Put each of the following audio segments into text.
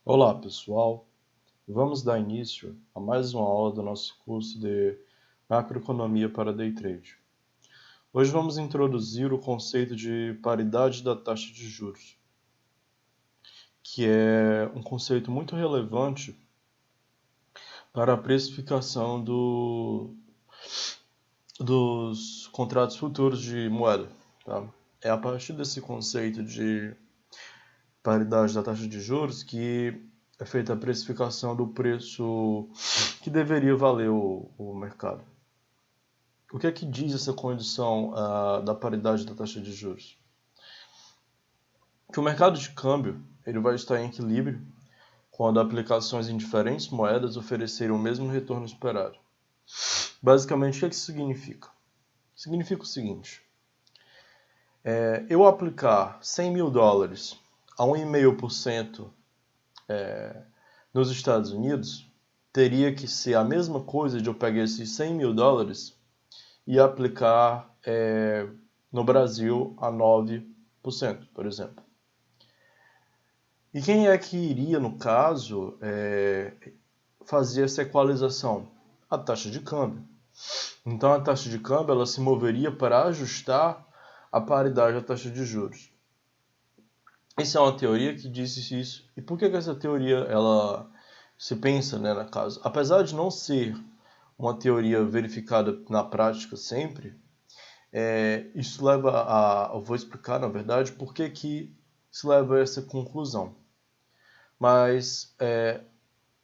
Olá pessoal, vamos dar início a mais uma aula do nosso curso de Macroeconomia para Day Trade. Hoje vamos introduzir o conceito de paridade da taxa de juros, que é um conceito muito relevante para a precificação dos contratos futuros de moeda. Tá? É a partir desse conceito de paridade da taxa de juros que é feita a precificação do preço que deveria valer o mercado. O que é que diz essa condição da paridade da taxa de juros? Que o mercado de câmbio ele vai estar em equilíbrio quando aplicações em diferentes moedas oferecerem o mesmo retorno esperado. Basicamente, o que é que isso significa? Significa o seguinte: eu aplicar 100 mil dólares a 1,5% nos Estados Unidos, teria que ser a mesma coisa de eu pegar esses 100 mil dólares e aplicar no Brasil a 9%, por exemplo. E quem é que iria, no caso, fazer essa equalização? A taxa de câmbio. Então, a taxa de câmbio ela se moveria para ajustar a paridade da taxa de juros. Essa é uma teoria que diz isso. E por que essa teoria ela se pensa, né, na caso? Apesar de não ser uma teoria verificada na prática sempre, isso leva a... Eu vou explicar, na verdade, por que isso leva a essa conclusão. Mas,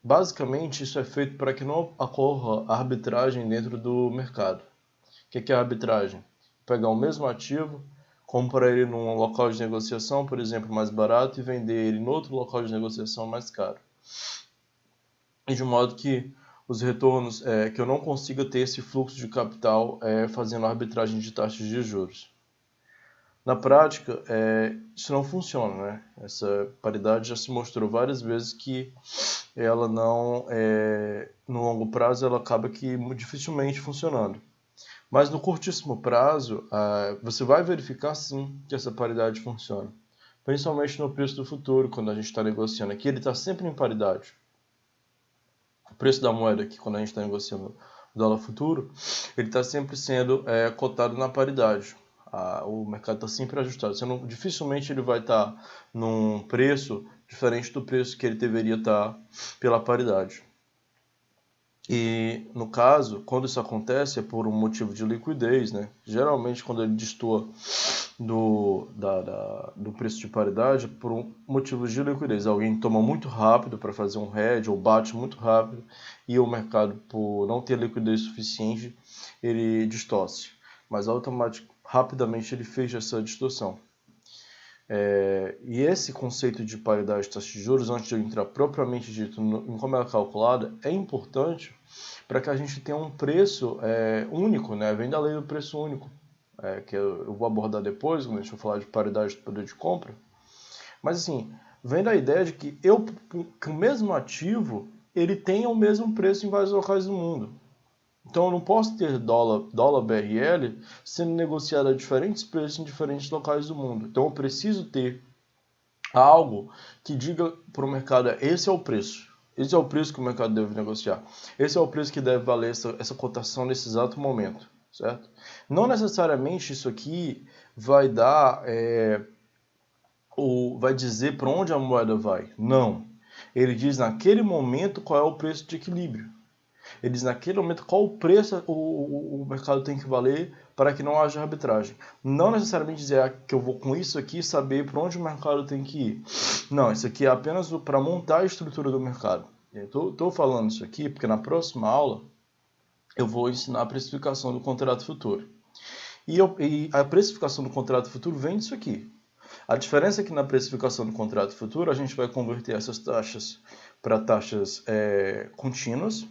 basicamente, isso é feito para que não ocorra arbitragem dentro do mercado. O que é arbitragem? Pegar o mesmo ativo, comprar ele num local de negociação, por exemplo, mais barato, e vender ele em outro local de negociação mais caro. E de modo que os retornos, que eu não consiga ter esse fluxo de capital fazendo arbitragem de taxas de juros. Na prática, isso não funciona, né? Essa paridade já se mostrou várias vezes que ela não, no longo prazo, ela acaba que dificilmente funcionando. Mas no curtíssimo prazo, você vai verificar sim que essa paridade funciona. Principalmente no preço do futuro, quando a gente está negociando aqui, ele está sempre em paridade. O preço da moeda aqui, quando a gente está negociando o dólar futuro, ele está sempre sendo cotado na paridade. O mercado está sempre ajustado. Dificilmente ele vai estar num preço diferente do preço que ele deveria estar pela paridade. E, no caso, quando isso acontece é por um motivo de liquidez, né? Geralmente, quando ele destoa do preço de paridade, é por um motivo de liquidez. Alguém toma muito rápido para fazer um hedge ou bate muito rápido e o mercado, por não ter liquidez suficiente, ele distorce. Mas, rapidamente, ele fecha essa distorção. E esse conceito de paridade de taxa de juros, antes de eu entrar propriamente dito em como ela é calculada, é importante para que a gente tenha um preço único, né? Vem da lei do preço único, que eu vou abordar depois, quando a gente for falar de paridade de poder de compra. Mas assim, vem da ideia de que o mesmo ativo ele tenha o mesmo preço em vários locais do mundo. Então eu não posso ter dólar BRL sendo negociado a diferentes preços em diferentes locais do mundo. Então eu preciso ter algo que diga para o mercado, esse é o preço. Esse é o preço que o mercado deve negociar. Esse é o preço que deve valer essa cotação nesse exato momento, certo? Não necessariamente isso aqui vai dar, vai dizer para onde a moeda vai. Não. Ele diz naquele momento qual é o preço de equilíbrio. Ele diz naquele momento qual o preço o mercado tem que valer para que não haja arbitragem. Não necessariamente dizer que eu vou com isso aqui saber para onde o mercado tem que ir. Não, isso aqui é apenas para montar a estrutura do mercado. Estou falando isso aqui porque na próxima aula eu vou ensinar a precificação do contrato futuro. E a precificação do contrato futuro vem disso aqui. A diferença é que na precificação do contrato futuro a gente vai converter essas taxas para taxas contínuas,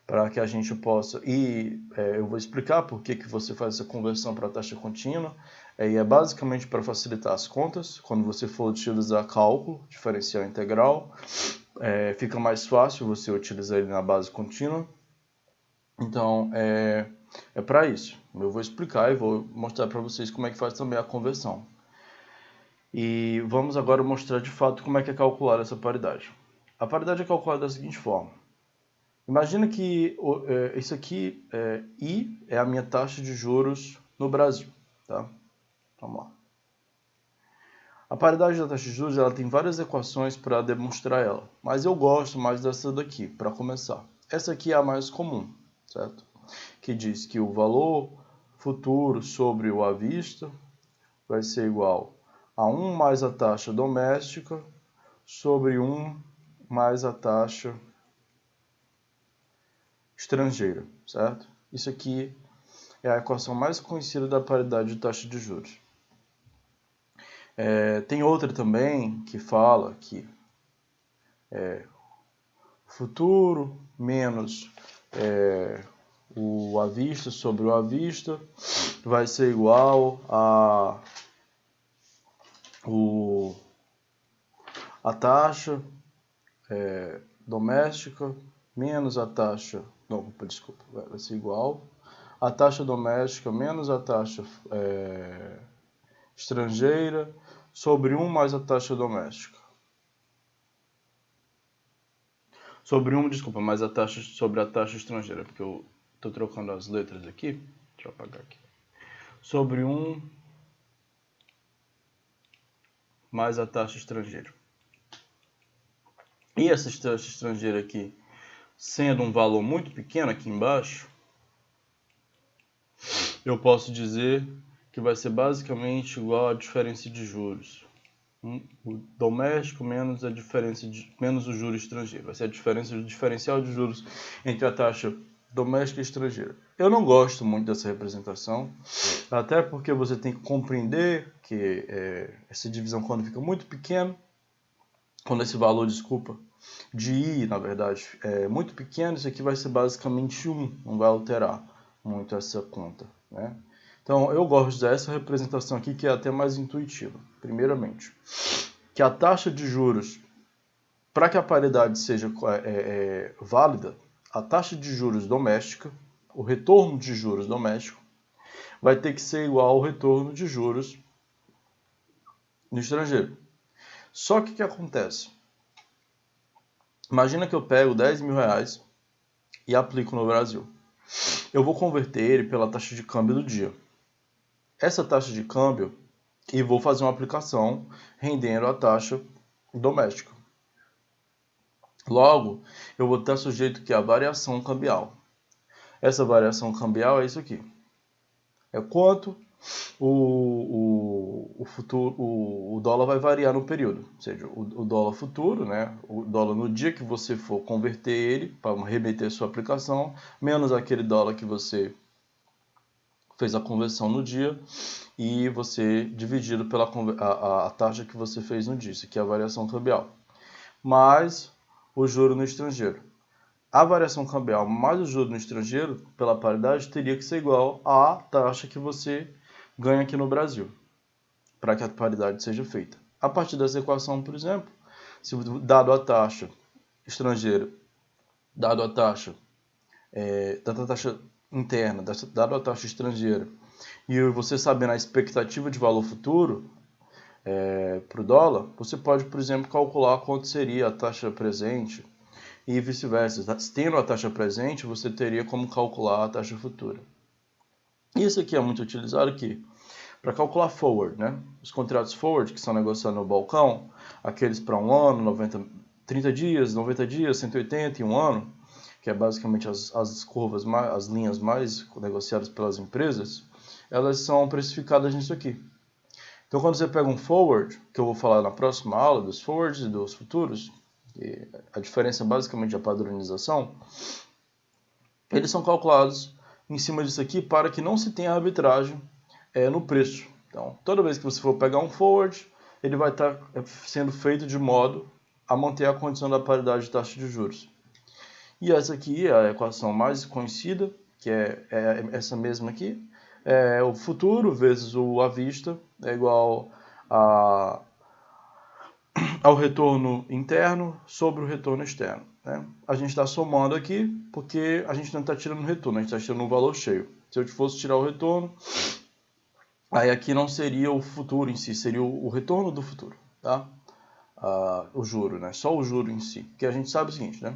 para que a gente possa... eu vou explicar por que você faz essa conversão para taxa contínua. E é basicamente para facilitar as contas. Quando você for utilizar cálculo, diferencial integral, fica mais fácil você utilizar ele na base contínua. Então, é para isso. Eu vou explicar e vou mostrar para vocês como é que faz também a conversão. E vamos agora mostrar de fato como é que é calculada essa paridade. a paridade é calculada da seguinte forma. Imagina que isso aqui, I, é a minha taxa de juros no Brasil. Tá? Vamos lá. A paridade da taxa de juros ela tem várias equações para demonstrar ela, mas eu gosto mais dessa daqui, para começar. Essa aqui é a mais comum, certo? Que diz que o valor futuro sobre o à vista vai ser igual a 1 mais a taxa doméstica sobre 1 mais a taxa estrangeira, certo? Isso aqui é a equação mais conhecida da paridade de taxa de juros. Tem outra também que fala que futuro menos o à vista sobre o à vista vai ser igual a taxa doméstica menos a taxa... Não, desculpa, vai ser igual a taxa doméstica menos a taxa estrangeira sobre 1 mais a taxa doméstica. Mais a taxa sobre a taxa estrangeira, porque eu estou trocando as letras aqui. Deixa eu apagar aqui. Sobre 1 mais a taxa estrangeira. E essa taxa estrangeira aqui, sendo um valor muito pequeno aqui embaixo, eu posso dizer que vai ser basicamente igual à diferença de juros. O doméstico menos a diferença menos o juro estrangeiro. Vai ser a diferença do diferencial de juros entre a taxa doméstica e estrangeira. Eu não gosto muito dessa representação, até porque você tem que compreender que essa divisão, quando fica muito pequeno, quando esse valor, de I, na verdade, é muito pequeno, isso aqui vai ser basicamente 1, não vai alterar muito essa conta, né? Então, eu gosto dessa representação aqui, que é até mais intuitiva. Primeiramente, que a taxa de juros, para que a paridade seja válida, a taxa de juros doméstica, o retorno de juros doméstico, vai ter que ser igual ao retorno de juros no estrangeiro. Só que o que acontece? Imagina que eu pego 10 mil reais e aplico no Brasil. Eu vou converter ele pela taxa de câmbio do dia. Essa taxa de câmbio, e vou fazer uma aplicação rendendo a taxa doméstica. Logo, eu vou estar sujeito que a variação cambial. Essa variação cambial é isso aqui. É quanto o dólar vai variar no período. Ou seja, o dólar futuro, né? O dólar no dia que você for converter ele para remeter sua aplicação, menos aquele dólar que você fez a conversão no dia e você dividido pela a taxa que você fez no dia, isso aqui é a variação cambial, mais o juro no estrangeiro. A variação cambial mais o juro no estrangeiro, pela paridade, teria que ser igual à taxa que você ganha aqui no Brasil, para que a paridade seja feita. A partir dessa equação, por exemplo, se dado a taxa estrangeira, dado a taxa interna, dado a taxa estrangeira, e você sabendo a expectativa de valor futuro para o dólar, você pode, por exemplo, calcular quanto seria a taxa presente e vice-versa. Tendo a taxa presente, você teria como calcular a taxa futura. Isso aqui é muito utilizado aqui para calcular forward, né? Os contratos forward que são negociados no balcão, aqueles para um ano, 30 dias, 90 dias, 180 e um ano, que é basicamente as curvas, as linhas mais negociadas pelas empresas, elas são precificadas nisso aqui. Então, quando você pega um forward, que eu vou falar na próxima aula, dos forwards e dos futuros, que a diferença basicamente é a padronização, eles são calculados em cima disso aqui para que não se tenha arbitragem no preço. Então, toda vez que você for pegar um forward, ele vai estar sendo feito de modo a manter a condição da paridade de taxa de juros. E essa aqui é a equação mais conhecida, que é essa mesma aqui. O futuro vezes o à vista é igual ao retorno interno sobre o retorno externo, né? A gente está somando aqui porque a gente não está tirando o retorno, a gente está tirando um valor cheio. Se eu fosse tirar o retorno, aí aqui não seria o futuro em si, seria o retorno do futuro, tá? o juro, né? Só o juro em si. Porque a gente sabe o seguinte, né?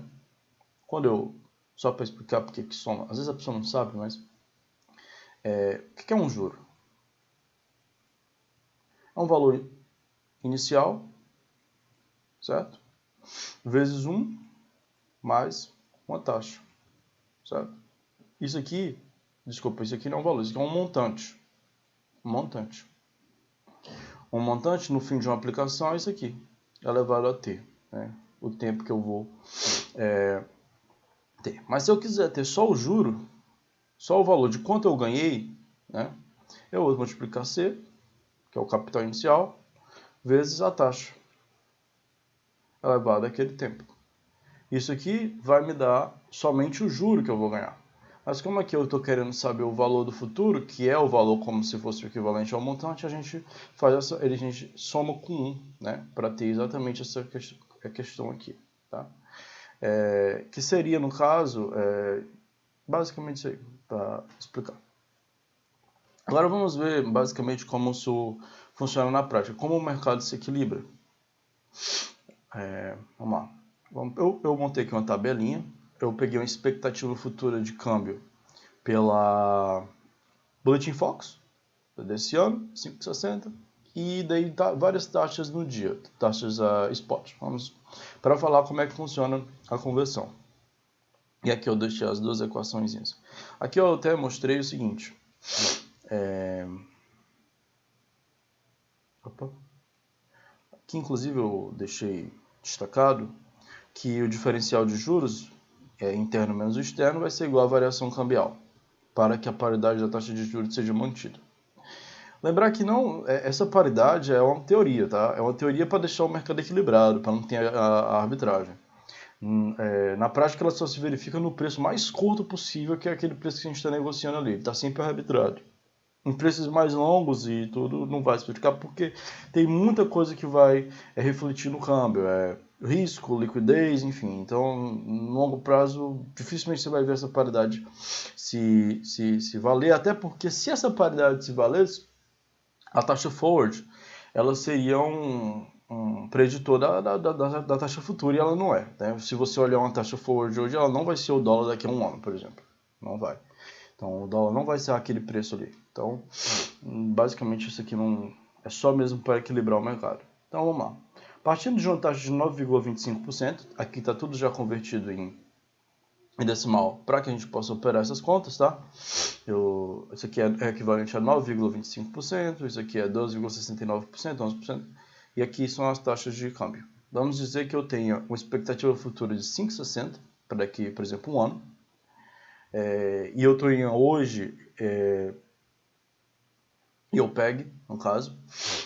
Só para explicar porque que soma, às vezes a pessoa não sabe, mas o que é um juro? É um valor inicial, certo? Vezes 1 mais uma taxa, certo? Isso aqui não é um valor, isso aqui é um montante. Um montante no fim de uma aplicação é isso aqui, elevado a t, né? O tempo que eu vou ter. Mas se eu quiser ter só o juro, só o valor de quanto eu ganhei, né? Eu vou multiplicar C, que é o capital inicial, vezes a taxa, elevado àquele tempo. Isso aqui vai me dar somente o juro que eu vou ganhar. Mas como aqui eu estou querendo saber o valor do futuro, que é o valor como se fosse o equivalente ao montante, a gente soma com 1, né? Para ter exatamente essa questão aqui, tá? Que seria, no caso, basicamente isso aí, para explicar. Agora vamos ver basicamente como isso funciona na prática, como o mercado se equilibra. Vamos lá. Eu montei aqui uma tabelinha, eu peguei uma expectativa futura de câmbio pela Bulletin Fox, desse ano, 5,60, e daí várias taxas no dia, taxas spot. Vamos para falar como é que funciona a conversão. E aqui eu deixei as duas equações. Aqui eu até mostrei o seguinte. Aqui inclusive eu deixei destacado que o diferencial de juros interno menos o externo vai ser igual à variação cambial, para que a paridade da taxa de juros seja mantida. Lembrar que essa paridade é uma teoria, tá? É uma teoria para deixar o mercado equilibrado, para não ter a arbitragem. Na prática, ela só se verifica no preço mais curto possível, que é aquele preço que a gente está negociando ali. Está sempre arbitrado. Em preços mais longos e tudo, não vai se verificar, porque tem muita coisa que vai refletir no câmbio. Risco, liquidez, enfim. Então, no longo prazo, dificilmente você vai ver essa paridade se valer. Até porque, se essa paridade se valesse, a taxa forward, ela seria um preditor da taxa futura, e ela não é, né? Se você olhar uma taxa forward hoje, ela não vai ser o dólar daqui a um ano, por exemplo. Não vai. Então, o dólar não vai ser aquele preço ali. Então, basicamente, isso aqui não é só mesmo para equilibrar o mercado. Então, vamos lá. Partindo de uma taxa de 9,25%, aqui está tudo já convertido em decimal para que a gente possa operar essas contas, tá? Isso aqui é equivalente a 9,25%, isso aqui é 12,69%, 11%, e aqui são as taxas de câmbio. Vamos dizer que eu tenha uma expectativa futura de 5,60 para daqui, por exemplo, um ano, e eu estou em hoje, e eu pegue, no caso,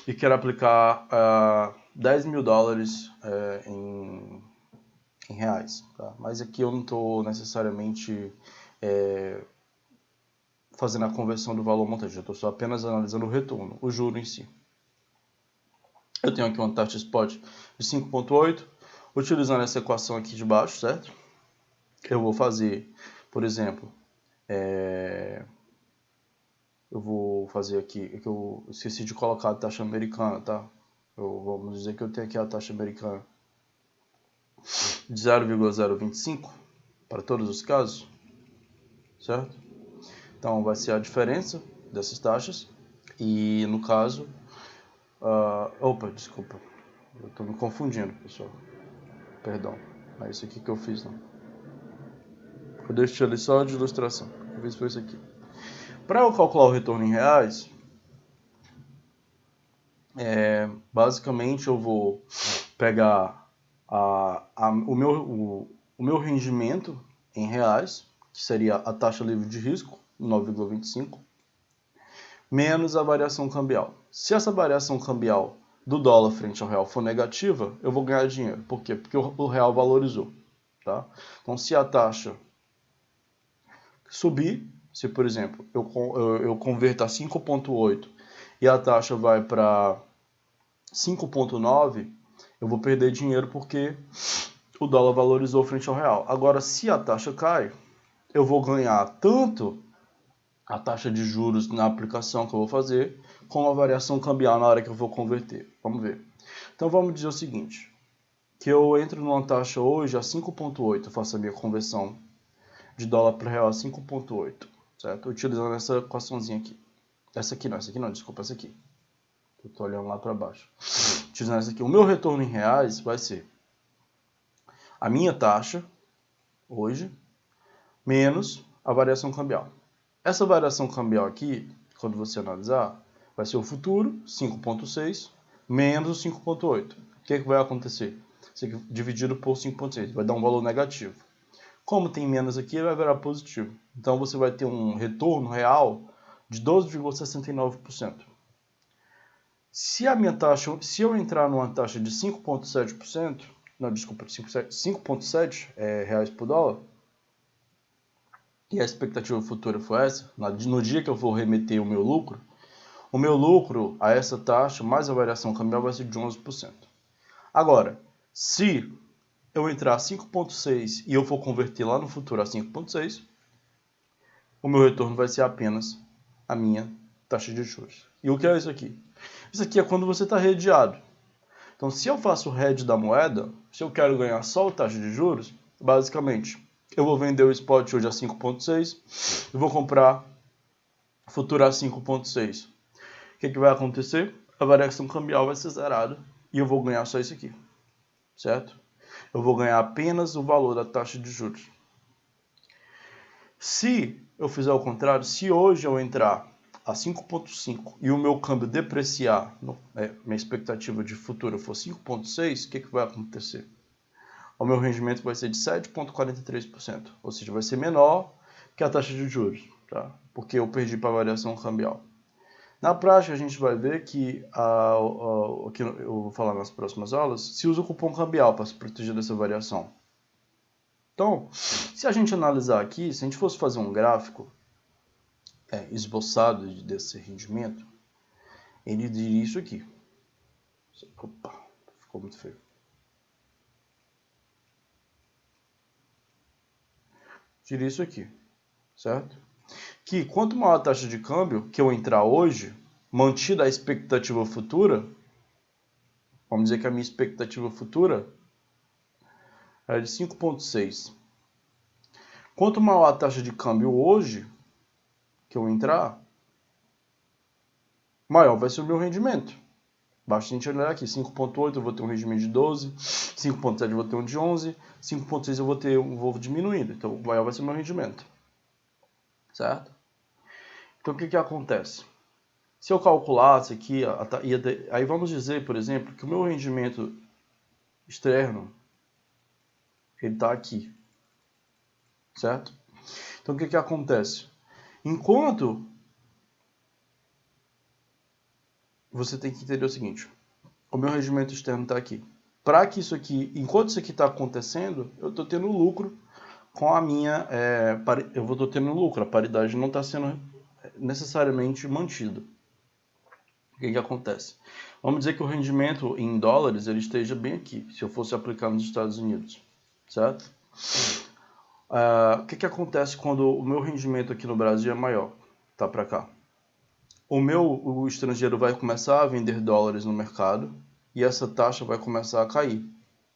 e quero aplicar $10 mil em reais, tá? Mas aqui eu não estou necessariamente fazendo a conversão do valor montante, eu estou só apenas analisando o retorno, o juro em si. Eu tenho aqui uma taxa spot de 5,8, utilizando essa equação aqui de baixo, certo? Eu vou fazer, por exemplo, eu vou fazer aqui, que eu esqueci de colocar a taxa americana, tá? Vamos dizer que eu tenho aqui a taxa americana de 0,025 para todos os casos, certo? Então vai ser a diferença dessas taxas e no caso, desculpa, eu estou me confundindo, pessoal, perdão, não é isso aqui que eu fiz não. Eu deixei ali só de ilustração, eu fiz foi isso aqui. Para eu calcular o retorno em reais, basicamente eu vou pegar o meu rendimento em reais, que seria a taxa livre de risco, 9,25, menos a variação cambial. Se essa variação cambial do dólar frente ao real for negativa, eu vou ganhar dinheiro. Por quê? Porque o real valorizou. Tá? Então, se a taxa subir, se por exemplo eu converter 5,8 e a taxa vai para 5,9, eu vou perder dinheiro porque o dólar valorizou frente ao real. Agora, se a taxa cai, eu vou ganhar tanto a taxa de juros na aplicação que eu vou fazer, como a variação cambial na hora que eu vou converter. Vamos ver. Então vamos dizer o seguinte, que eu entro numa taxa hoje a 5,8, eu faço a minha conversão de dólar para real a 5,8, certo? Utilizando essa equaçãozinha aqui. Essa aqui não, desculpa, essa aqui. Eu tô olhando lá para baixo. Utilizando essa aqui, o meu retorno em reais vai ser a minha taxa, hoje, menos a variação cambial. Essa variação cambial aqui, quando você analisar, vai ser o futuro, 5,6, menos o 5,8. O que vai acontecer? Isso aqui dividido por 5,6, vai dar um valor negativo. Como tem menos aqui, vai virar positivo. Então você vai ter um retorno real de 12,69%. Se a minha taxa, se eu entrar numa taxa de 5,7%, não, desculpa, 5,7 reais por dólar, e a expectativa futura for essa, no dia que eu for remeter o meu lucro a essa taxa, mais a variação cambial, vai ser de 11%. Agora, se eu entrar 5,6 e eu for converter lá no futuro a 5,6, o meu retorno vai ser apenas a minha taxa de juros. E o que é isso aqui? Isso aqui é quando você está hedgeado. Então, se eu faço o hedge da moeda, se eu quero ganhar só a taxa de juros, basicamente, eu vou vender o spot hoje a 5,6 e vou comprar futuro a 5,6. O que vai acontecer? A variação cambial vai ser zerada e eu vou ganhar só isso aqui, certo? Eu vou ganhar apenas o valor da taxa de juros. Se eu fizer o contrário, se hoje eu entrar a 5,5 e o meu câmbio depreciar, minha expectativa de futuro for 5,6, o que vai acontecer? O meu rendimento vai ser de 7,43%, ou seja, vai ser menor que a taxa de juros, tá? Porque eu perdi para a variação cambial. Na prática, a gente vai ver que, o que eu vou falar nas próximas aulas, se usa o cupom cambial para se proteger dessa variação. Então, se a gente analisar aqui, se a gente fosse fazer um gráfico esboçado desse rendimento, ele diria isso aqui. Opa, ficou muito feio. Diria isso aqui, certo? Que quanto maior a taxa de câmbio que eu entrar hoje, mantida a expectativa futura, vamos dizer que a minha expectativa futura é de 5,6. Quanto maior a taxa de câmbio hoje que eu entrar, maior vai ser o meu rendimento. Basta a gente olhar aqui, 5,8 eu vou ter um rendimento de 12, 5,7 eu vou ter um de 11, 5,6 eu vou diminuindo, então maior vai ser o meu rendimento. Certo? Então o que acontece? Se eu calculasse aqui, aí vamos dizer, por exemplo, que o meu rendimento externo, ele está aqui. Certo? Então o que acontece? Enquanto você tem que entender o seguinte, o meu rendimento externo está aqui. Para que isso aqui, enquanto isso aqui está acontecendo, eu estou tendo lucro com a minha, eu estou tendo lucro, a paridade não está sendo necessariamente mantida. O que acontece? Vamos dizer que o rendimento em dólares ele esteja bem aqui, se eu fosse aplicar nos Estados Unidos, certo? O que acontece quando o meu rendimento aqui no Brasil é maior? Tá para cá. O estrangeiro vai começar a vender dólares no mercado e essa taxa vai começar a cair.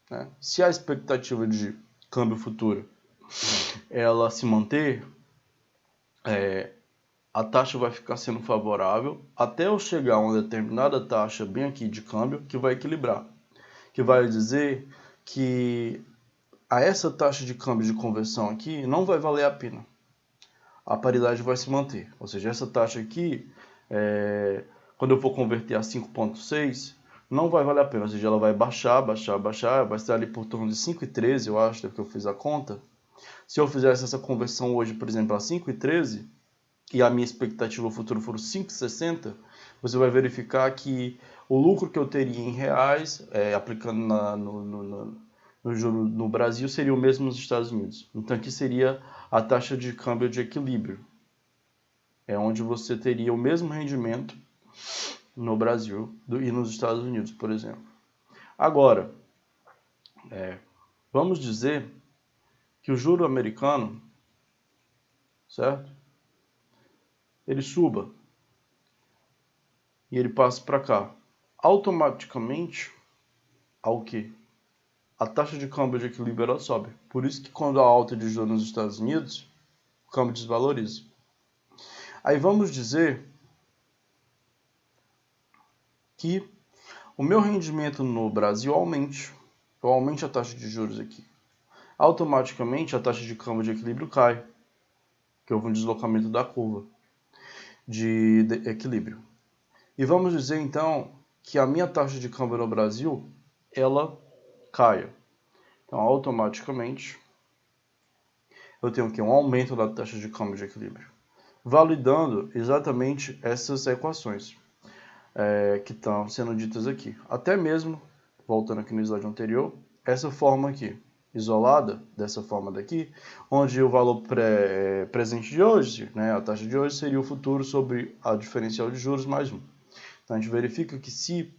Né? Se a expectativa de câmbio futuro ela se manter, a taxa vai ficar sendo favorável até eu chegar a uma determinada taxa bem aqui de câmbio que vai equilibrar. Que vai dizer que a essa taxa de câmbio de conversão aqui não vai valer a pena. A paridade vai se manter. Ou seja, essa taxa aqui, quando eu for converter a 5,6, não vai valer a pena. Ou seja, ela vai baixar, vai estar ali por torno de 5,13, eu acho, que eu fiz a conta. Se eu fizesse essa conversão hoje, por exemplo, a 5,13, e a minha expectativa futuro for 5,60, você vai verificar que o lucro que eu teria em reais, aplicando no juro no Brasil, seria o mesmo nos Estados Unidos. Então aqui seria a taxa de câmbio de equilíbrio. É onde você teria o mesmo rendimento no Brasil e nos Estados Unidos, por exemplo. Agora, vamos dizer que o juro americano, certo? Ele suba e ele passa para cá. Automaticamente, ao que? a taxa de câmbio de equilíbrio ela sobe. Por isso que quando há alta de juros nos Estados Unidos, o câmbio desvaloriza. Aí vamos dizer que o meu rendimento no Brasil aumente. Eu aumente a taxa de juros aqui. Automaticamente a taxa de câmbio de equilíbrio cai, que houve um deslocamento da curva de equilíbrio. E vamos dizer então que a minha taxa de câmbio no Brasil ela caia. Então automaticamente eu tenho aqui um aumento da taxa de câmbio de equilíbrio, validando exatamente essas equações que estão sendo ditas aqui. Até mesmo, voltando aqui no slide anterior, essa forma aqui, isolada, dessa forma daqui, onde o valor presente de hoje, né, a taxa de hoje, seria o futuro sobre a diferencial de juros mais 1. Então a gente verifica que se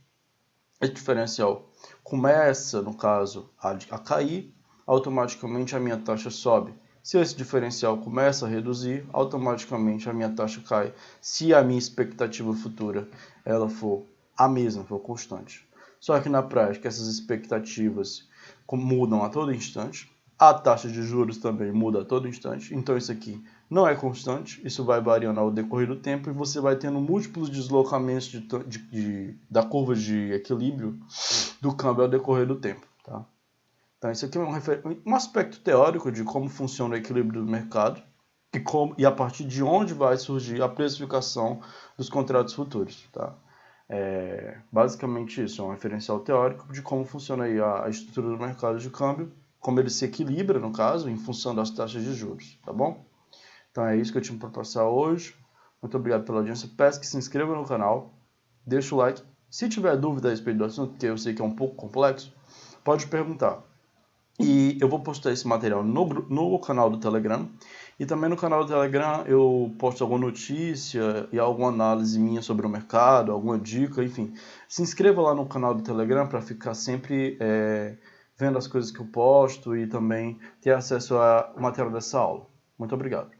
esse diferencial começa, no caso, a cair, automaticamente a minha taxa sobe. Se esse diferencial começa a reduzir, automaticamente a minha taxa cai. Se a minha expectativa futura ela for a mesma, for constante. Só que na prática essas expectativas mudam a todo instante. A taxa de juros também muda a todo instante. Então isso aqui não é constante, isso vai variando ao decorrer do tempo e você vai tendo múltiplos deslocamentos da curva de equilíbrio do câmbio ao decorrer do tempo. Tá? Então isso aqui é um aspecto teórico de como funciona o equilíbrio do mercado e a partir de onde vai surgir a precificação dos contratos futuros. Tá? Basicamente isso, é um referencial teórico de como funciona aí a estrutura do mercado de câmbio, como ele se equilibra, no caso, em função das taxas de juros, tá bom? Então é isso que eu tinha para passar hoje. Muito obrigado pela audiência. Peço que se inscreva no canal, deixa o like. Se tiver dúvida a respeito do assunto, que eu sei que é um pouco complexo, pode perguntar. E eu vou postar esse material no canal do Telegram. E também no canal do Telegram eu posto alguma notícia e alguma análise minha sobre o mercado, alguma dica, enfim. Se inscreva lá no canal do Telegram para ficar sempre vendo as coisas que eu posto e também ter acesso ao material dessa aula. Muito obrigado.